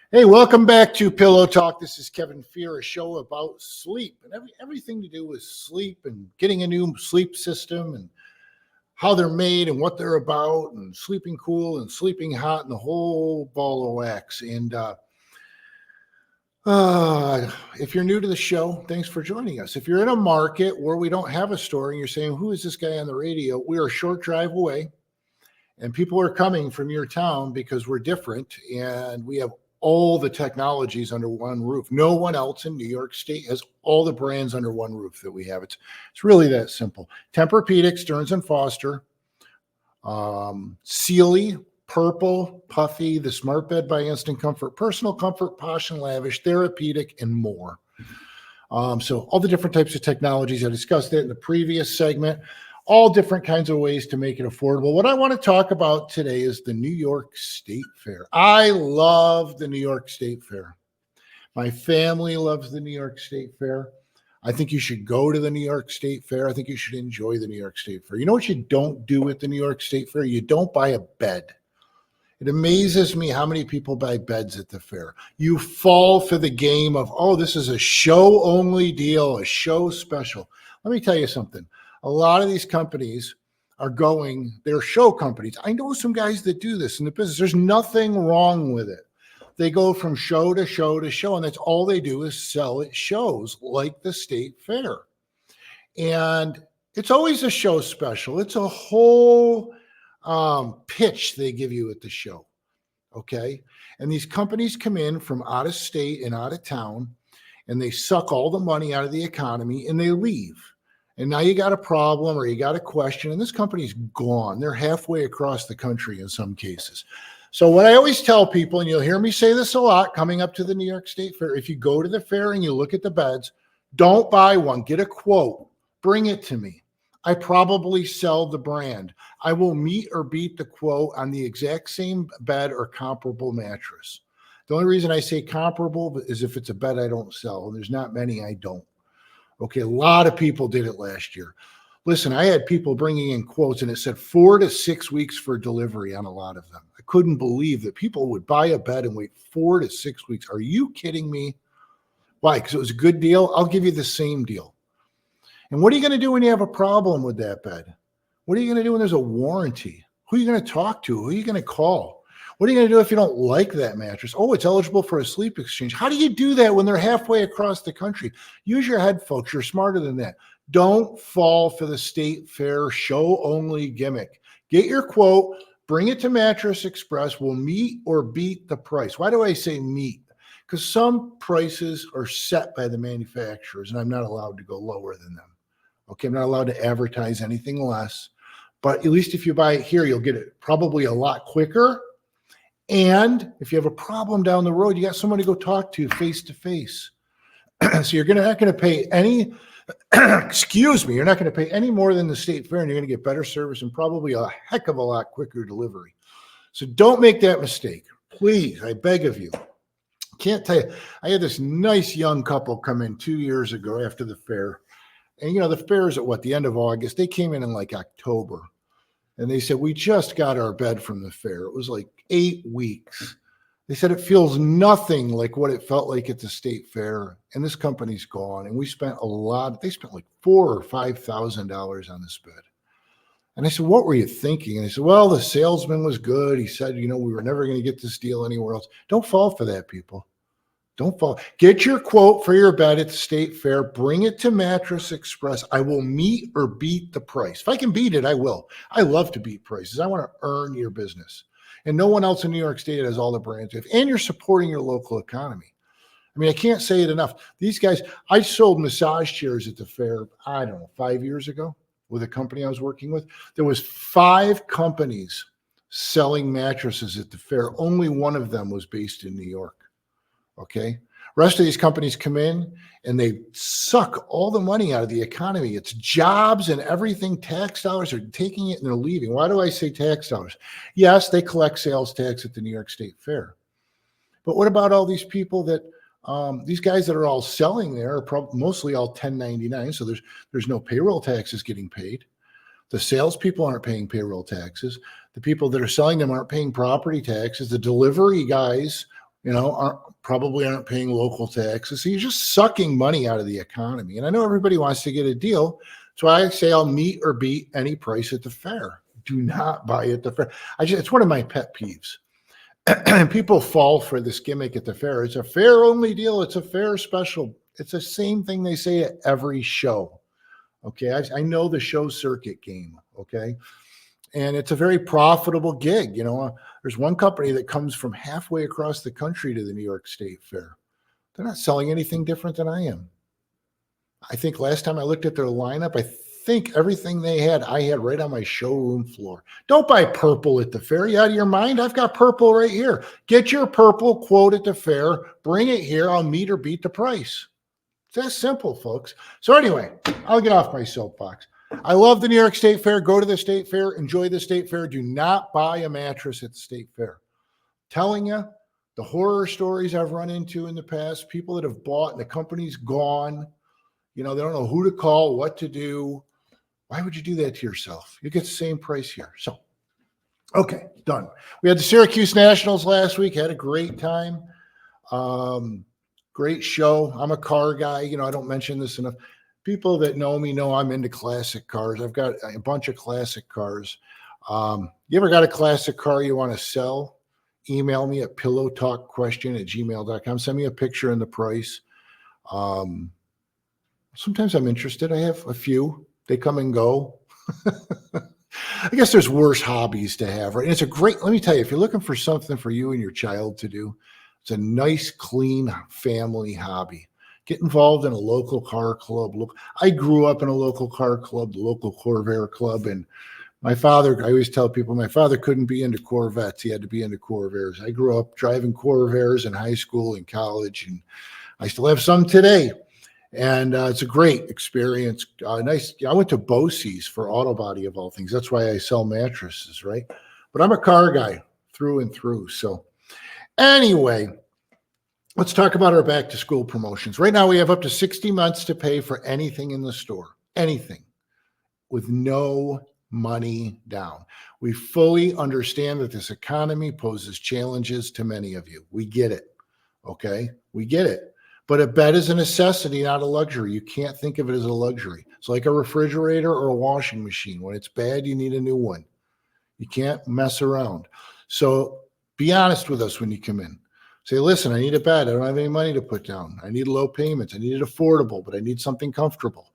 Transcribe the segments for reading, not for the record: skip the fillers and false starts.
Hey, welcome back to Pillow Talk. This is Kevin Fear, a show about sleep and everything to do with sleep and getting a new sleep system and how they're made and what they're about and sleeping cool and sleeping hot and the whole ball of wax. If you're new to the show, thanks for joining us. If you're in a market where we don't have a store and you're saying, who is this guy on the radio? We're a short drive away and people are coming from your town because we're different and we have all the technologies under one roof. No one else in New York State has all the brands under one roof that we have. It's really that simple. Tempur-Pedic, Stearns & Foster, Sealy, Purple, Puffy, the Smart Bed by Instant Comfort, Personal Comfort, Posh and Lavish, Therapeutic, and more. So all the different types of technologies. I discussed that in the previous segment. All different kinds of ways to make it affordable. What I want to talk about today is the New York State Fair. I love the New York State Fair. My family loves the New York State Fair. I think you should go to the New York State Fair. I think you should enjoy the New York State Fair. You know what you don't do at the New York State Fair? You don't buy a bed. It amazes me how many people buy beds at the fair. You fall for the game of, oh, this is a show-only deal, a show special. Let me tell you something. A lot of these companies they're show companies. I know some guys that do this in the business. There's nothing wrong with it. They go from show to show to show, and that's all they do is sell at shows like the State Fair. And it's always a show special. It's a whole pitch they give you at the show, okay? And these companies come in from out of state and out of town, and they suck all the money out of the economy, and they leave. And now you got a problem or you got a question, and this company's gone. They're halfway across the country in some cases. So what I always tell people, and you'll hear me say this a lot coming up to the New York State Fair, if you go to the fair and you look at the beds, don't buy one. Get a quote. Bring it to me. I probably sell the brand. I will meet or beat the quote on the exact same bed or comparable mattress. The only reason I say comparable is if it's a bed I don't sell, and there's not many I don't. Okay, a lot of people did it last year. Listen, I had people bringing in quotes and it said 4 to 6 weeks for delivery on a lot of them. I couldn't believe that people would buy a bed and wait 4 to 6 weeks. Are you kidding me? Why? Because it was a good deal? I'll give you the same deal. And what are you going to do when you have a problem with that bed? What are you going to do when there's a warranty? Who are you going to talk to? Who are you going to call? What are you going to do if you don't like that mattress? Oh, it's eligible for a sleep exchange. How do you do that when they're halfway across the country? Use your head, folks. You're smarter than that. Don't fall for the State Fair show-only gimmick. Get your quote. Bring it to Mattress Express. We'll meet or beat the price. Why do I say meet? Because some prices are set by the manufacturers, and I'm not allowed to go lower than them. Okay, I'm not allowed to advertise anything less. But at least if you buy it here, you'll get it probably a lot quicker. And if you have a problem down the road, you got someone to go talk to face to face. So you're not going to pay any, you're not going to pay any more than the State Fair, and you're going to get better service and probably a heck of a lot quicker delivery. So don't make that mistake. Please, I beg of you. Can't tell you. I had this nice young couple come in 2 years ago after the fair. And, the fair is at the end of August. They came in like October. And they said, we just got our bed from the fair. It was like 8 weeks. They said it feels nothing like what it felt like at the State Fair. And this company's gone. And they spent like $4,000 or $5,000 on this bed. And I said, what were you thinking? And they said, well, the salesman was good. He said, we were never going to get this deal anywhere else. Don't fall for that, people. Don't fall. Get your quote for your bed at the State Fair. Bring it to Mattress Express. I will meet or beat the price. If I can beat it, I will. I love to beat prices. I want to earn your business. And no one else in New York State has all the brands. And you're supporting your local economy. I mean, I can't say it enough. These guys, I sold massage chairs at the fair, 5 years ago with a company I was working with. There was 5 companies selling mattresses at the fair. Only one of them was based in New York. Okay. Rest of these companies come in and they suck all the money out of the economy. It's jobs and everything. Tax dollars are taking it and they're leaving. Why do I say tax dollars? Yes, they collect sales tax at the New York State Fair. But what about all these people that these guys that are all selling there are mostly all 1099. So there's no payroll taxes getting paid. The salespeople aren't paying payroll taxes. The people that are selling them aren't paying property taxes. The delivery guys probably aren't paying local taxes. So you're just sucking money out of the economy. And I know everybody wants to get a deal. So I say I'll meet or beat any price at the fair. Do not buy at the fair. It's one of my pet peeves. And people fall for this gimmick at the fair. It's a fair only deal. It's a fair special. It's the same thing they say at every show. Okay. I know the show circuit game. Okay. And it's a very profitable gig. There's one company that comes from halfway across the country to the New York State Fair. They're not selling anything different than I am. I think last time I looked at their lineup, I think everything they had, I had right on my showroom floor. Don't buy purple at the fair. You out of your mind? I've got purple right here. Get your purple quote at the fair. Bring it here. I'll meet or beat the price. It's that simple, folks. So anyway, I'll get off my soapbox. I love the New York State Fair. Go to the State Fair. Enjoy the State Fair. Do not buy a mattress at the State Fair. Telling you, the horror stories I've run into in the past, people that have bought and the company's gone, they don't know who to call, what to do. Why would you do that to yourself? You get the same price here. So, okay, done. We had the Syracuse Nationals last week. Had a great time. Great show. I'm a car guy. I don't mention this enough. People that know me know I'm into classic cars. I've got a bunch of classic cars. You ever got a classic car you want to sell? Email me at pillowtalkquestion@gmail.com. Send me a picture and the price. Sometimes I'm interested. I have a few. They come and go. I guess there's worse hobbies to have, right? And it's let me tell you, if you're looking for something for you and your child to do, it's a nice, clean family hobby. Get involved in a local car club. Look, I grew up in a local car club, the local Corvair club. And my father, I always tell people, my father couldn't be into Corvettes. He had to be into Corvairs. I grew up driving Corvairs in high school and college, and I still have some today. And it's a great experience. Nice. I went to Bosie's for auto body of all things. That's why I sell mattresses, right? But I'm a car guy through and through. So anyway, let's talk about our back to school promotions. Right now, we have up to 60 months to pay for anything in the store, anything, with no money down. We fully understand that this economy poses challenges to many of you. We get it. Okay. We get it. But a bed is a necessity, not a luxury. You can't think of it as a luxury. It's like a refrigerator or a washing machine. When it's bad, you need a new one. You can't mess around. So be honest with us when you come in. Say, listen, I need a bed. I don't have any money to put down. I need low payments. I need it affordable, but I need something comfortable.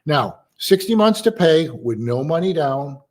Now, 60 months to pay with no money down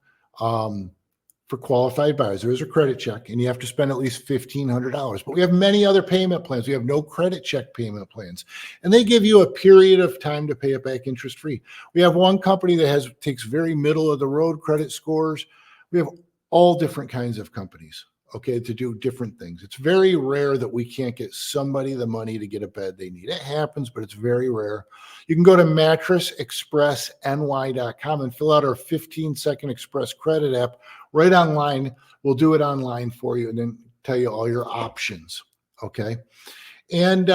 for qualified buyers. There is a credit check, and you have to spend at least $1,500. But we have many other payment plans. We have no credit check payment plans, and they give you a period of time to pay it back interest-free. We have one company that takes very middle-of-the-road credit scores. We have all different kinds of companies, okay, to do different things. It's very rare that we can't get somebody the money to get a bed they need. It happens, but it's very rare. You can go to mattressexpressny.com and fill out our 15-second express credit app right online. We'll do it online for you and then tell you all your options, okay? And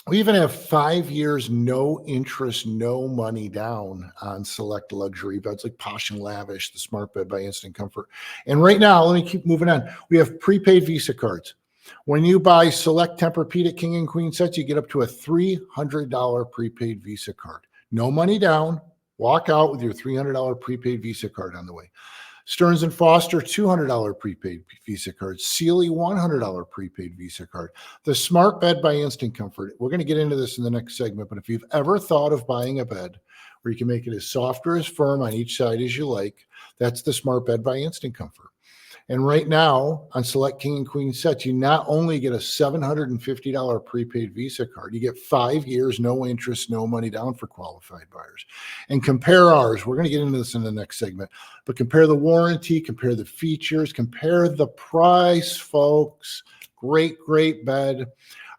we even have 5 years, no interest, no money down on select luxury beds like Posh and Lavish, the Smart Bed by Instant Comfort. And right now, let me keep moving on. We have prepaid Visa cards. When you buy select Tempur-Pedic King and Queen sets, you get up to a $300 prepaid Visa card. No money down. Walk out with your $300 prepaid Visa card on the way. Stearns & Foster, $200 prepaid Visa card. Sealy, $100 prepaid Visa card. The Smart Bed by Instant Comfort. We're going to get into this in the next segment, but if you've ever thought of buying a bed where you can make it as soft or as firm on each side as you like, that's the Smart Bed by Instant Comfort. And right now, on select King and Queen sets, you not only get a $750 prepaid Visa card, you get 5 years, no interest, no money down for qualified buyers. And compare ours. We're going to get into this in the next segment. But compare the warranty, compare the features, compare the price, folks. Great, great bed.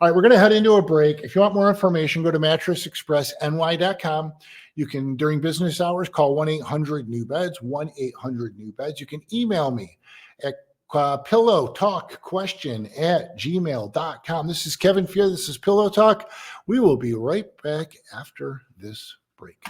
All right, we're going to head into a break. If you want more information, go to mattressexpressny.com. You can, during business hours, call 1-800-NEW-BEDS, 1-800-NEW-BEDS. You can email me at pillowtalkquestion@gmail.com. This is Kevin Fier. This is Pillow Talk. We will be right back after this break.